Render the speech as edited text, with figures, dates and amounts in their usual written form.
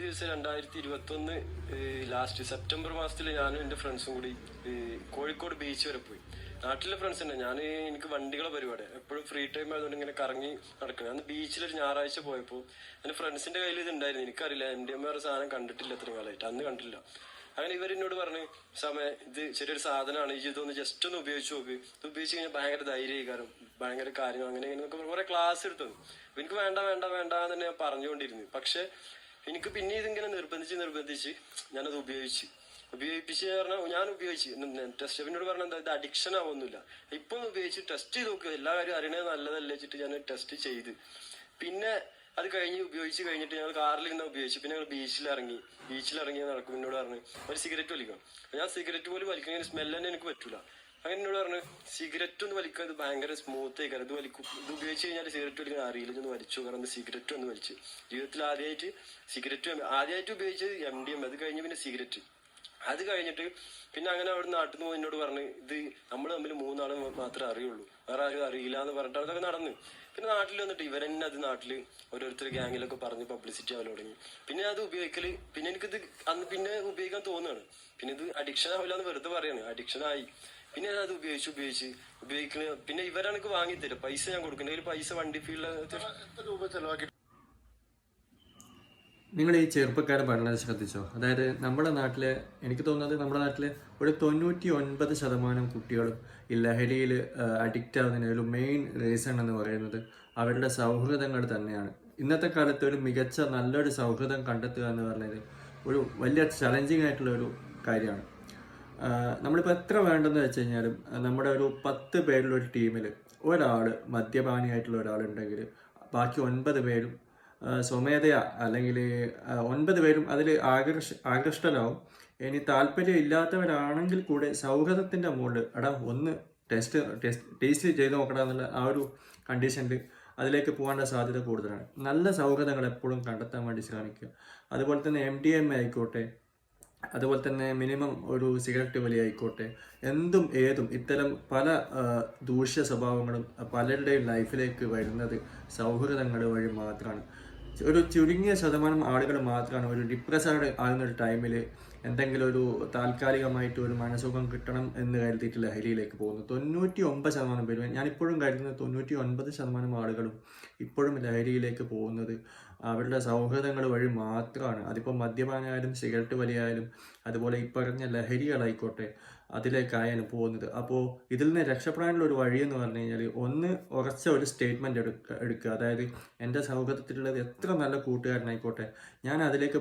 ദിവസം 2021 last September മാസത്തിൽ ഞാനും എൻ്റെ ഫ്രണ്ട്സും കൂടി കോഴിക്കോട് ബീച്ച് വരെ പോയി. നാട്ടിലെ ഫ്രണ്ട്സ് തന്നെ. എനിക്ക് വണ്ടികളെ പരിപാടി എപ്പോഴും ഫ്രീ ടൈം ആയതുകൊണ്ട് ഇങ്ങനെ കറങ്ങി നടക്കണം. അന്ന് ബീച്ചിലൊരു ഞായറാഴ്ച പോയപ്പോൾ എൻ്റെ ഫ്രണ്ട്സിന്റെ കയ്യിൽ ഇത് ഉണ്ടായിരുന്നു. എനിക്കറിയില്ല, MDMA സാധനം കണ്ടിട്ടില്ല അത്രയും കാലമായിട്ട്, അന്ന് കണ്ടില്ല. അങ്ങനെ ഇവരെന്നോട് പറഞ്ഞ്, സമയം ഇത് ചെറിയൊരു സാധനമാണ്, ഈ ഇതൊന്ന് ജസ്റ്റ് ഒന്ന് ഉപയോഗിച്ച് നോക്ക്, ഇത് ഉപയോഗിച്ച് കഴിഞ്ഞാൽ ഭയങ്കര ധൈര്യകാരം, ഭയങ്കര കാര്യങ്ങൾ അങ്ങനെ ഇങ്ങനെ കുറെ ക്ലാസ് എടുത്തു. എനിക്ക് വേണ്ട വേണ്ട വേണ്ട എന്ന് തന്നെ ഞാൻ പറഞ്ഞുകൊണ്ടിരുന്നു. പക്ഷെ എനിക്ക് പിന്നെ ഇതിങ്ങനെ നിർബന്ധിച്ച് ഞാനത് ഉപയോഗിപ്പിച്ച് പറഞ്ഞാൽ ഞാൻ ഉപയോഗിച്ച് ടെസ്റ്റ് എന്നോട് പറഞ്ഞ എന്താ, ഇത് അഡിക്ഷൻ ആവുന്നില്ല, ഇപ്പൊ ഉപയോഗിച്ച് ടെസ്റ്റ് ചെയ്ത് നോക്കുക, എല്ലാ കാര്യം അറിയണത് നല്ലതല്ലേ വെച്ചിട്ട് ഞാൻ ടെസ്റ്റ് ചെയ്ത്. പിന്നെ അത് ഉപയോഗിച്ച് കഴിഞ്ഞിട്ട് ഞങ്ങൾ കാറിലിരുന്ന് ഉപയോഗിച്ചു. പിന്നെ ഞങ്ങൾ ബീച്ചിലിറങ്ങി നടക്കും. എന്നോട് പറഞ്ഞു ഒരു സിഗരറ്റ് വലിക്കണം. ഞാൻ സിഗരറ്റ് പോലും വലിക്കാൻ സ്മെല്ല് തന്നെ എനിക്ക് പറ്റൂല. അങ്ങനെ എന്നോട് പറഞ്ഞു സിഗരറ്റ് ഒന്ന് വലിക്കാൻ, ഇത് ഭയങ്കര സ്മൂത്ത് ആയിക്കാരം, ഇത് ഉപയോഗിച്ച് കഴിഞ്ഞാൽ സിഗരറ്റ് വലിക്കാൻ അറിയില്ല, ഒന്ന് വലിച്ചു. കാരണം സിഗരറ്റ് ഒന്ന് വലിച്ചു. ജീവിതത്തിൽ ആദ്യമായിട്ട് ഉപയോഗിച്ചത് MDMA, അത് കഴിഞ്ഞ് പിന്നെ സിഗരറ്റ്. അത് കഴിഞ്ഞിട്ട് പിന്നെ അങ്ങനെ അവിടെ നാട്ടിൽ നിന്ന് എന്നോട് പറഞ്ഞു, ഇത് നമ്മൾ തമ്മിൽ മൂന്നാളും മാത്രമേ അറിയുള്ളൂ, വേറെ ആരും അറിയില്ല എന്ന് പറഞ്ഞിട്ട് അതൊക്കെ നടന്നു. പിന്നെ നാട്ടിൽ വന്നിട്ട് ഇവരെന്നെ അത് നാട്ടില് ഓരോരുത്തർ ഗ്യാങ്ങിലൊക്കെ പറഞ്ഞ് പബ്ലിസിറ്റി ആവാൻ തുടങ്ങി. പിന്നെ അത് ഉപയോഗിക്കല്, പിന്നെ എനിക്കിത് അന്ന് പിന്നെ ഉപയോഗിക്കാൻ തോന്നുകയാണ്. പിന്നെ ഇത് അഡിക്ഷൻ ആവില്ല എന്ന് വെറുതെ പറയാണ്, അഡിക്ഷൻ ആയി. പിന്നെ അത് ഉപയോഗിക്കണ. പിന്നെ ഇവരാണ് എനിക്ക് വാങ്ങിത്തരും, പൈസ ഞാൻ കൊടുക്കുന്നത്. പൈസ വണ്ടി ഫീൽഡ് രൂപ ചെലവാക്കി. നിങ്ങൾ ഈ ചെറുപ്പക്കാരെ പഠനം ശ്രദ്ധിച്ചോ? അതായത് നമ്മുടെ നാട്ടിലെ, എനിക്ക് തോന്നുന്നത് നമ്മുടെ നാട്ടിലെ ഒരു 99% കുട്ടികളും ഈ ലഹരിയിൽ അഡിക്റ്റ് ആവുന്നതിന് ഒരു മെയിൻ റീസൺ എന്ന് പറയുന്നത് അവരുടെ സൗഹൃദങ്ങൾ തന്നെയാണ്. ഇന്നത്തെ കാലത്ത് ഒരു മികച്ച നല്ലൊരു സൗഹൃദം കണ്ടെത്തുക എന്ന് പറയുന്നത് ഒരു വലിയ ചലഞ്ചിങ് ആയിട്ടുള്ള ഒരു കാര്യമാണ്. നമ്മളിപ്പോൾ എത്ര വേണ്ടെന്ന് വെച്ച് കഴിഞ്ഞാലും നമ്മുടെ ഒരു 10 പേരിലൊരു ടീമിൽ ഒരാൾ മദ്യപാനിയായിട്ടുള്ള ഒരാളുണ്ടെങ്കിൽ ബാക്കി 9 പേരും സ്വമേധയാ അല്ലെങ്കിൽ 9 പേരും അതിൽ ആകൃഷ്ടരാകും. ഇനി താല്പര്യം ഇല്ലാത്തവരാണെങ്കിൽ കൂടെ സൗഹൃദത്തിൻ്റെ മുകളിൽ എടാ ഒന്ന് ടേസ്റ്റ് ചെയ്ത് നോക്കടാ എന്നുള്ള ആ ഒരു കണ്ടീഷനിൽ അതിലേക്ക് പോകാനുള്ള സാധ്യത കൂടുതലാണ്. നല്ല സൗഹൃദങ്ങൾ എപ്പോഴും കണ്ടെത്താൻ വേണ്ടി ശ്രമിക്കുക. അതുപോലെ തന്നെ MDMA ആയിക്കോട്ടെ, അതുപോലെ തന്നെ മിനിമം ഒരു സിഗരറ്റ് വലി ആയിക്കോട്ടെ, എന്തും ഏതും ഇത്തരം പല ദൂഷ്യ സ്വഭാവങ്ങളും പലരുടെയും ലൈഫിലേക്ക് വരുന്നത് സൗഹൃദങ്ങൾ വഴി മാത്രമാണ്. ഒരു ചുരുങ്ങിയ ശതമാനം ആളുകൾ മാത്രമാണ് ഒരു ഡിപ്രസ്ഡ് ആകുന്ന ഒരു ടൈമിൽ എന്തെങ്കിലും ഒരു താൽക്കാലികമായിട്ട് ഒരു മനസുഖം കിട്ടണം എന്ന് കരുതിയിട്ട് ലഹരിയിലേക്ക് പോകുന്നു. 99% പേരും, ഞാനിപ്പോഴും കരുതുന്നത് 99% ആളുകളും ഇപ്പോഴും ലഹരിയിലേക്ക് പോകുന്നത് അവരുടെ സൗഹൃദങ്ങൾ വഴി മാത്രമാണ്. അതിപ്പോൾ മദ്യപാനായാലും സിഗരറ്റ് വലിയായാലും അതുപോലെ ഈ പറഞ്ഞ ലഹരികളായിക്കോട്ടെ അതിലേക്കായാണ് പോകുന്നത്. അപ്പോൾ ഇതിൽ നിന്ന് രക്ഷപ്പെടാനുള്ള ഒരു വഴി എന്ന് പറഞ്ഞു കഴിഞ്ഞാൽ ഒന്ന് ഉറച്ച ഒരു സ്റ്റേറ്റ്മെൻറ്റ് എടുക്കുക. അതായത് എൻ്റെ സൗഹൃദത്തിലുള്ളത് എത്ര നല്ല കൂട്ടുകാരനായിക്കോട്ടെ, ഞാൻ അതിലേക്ക്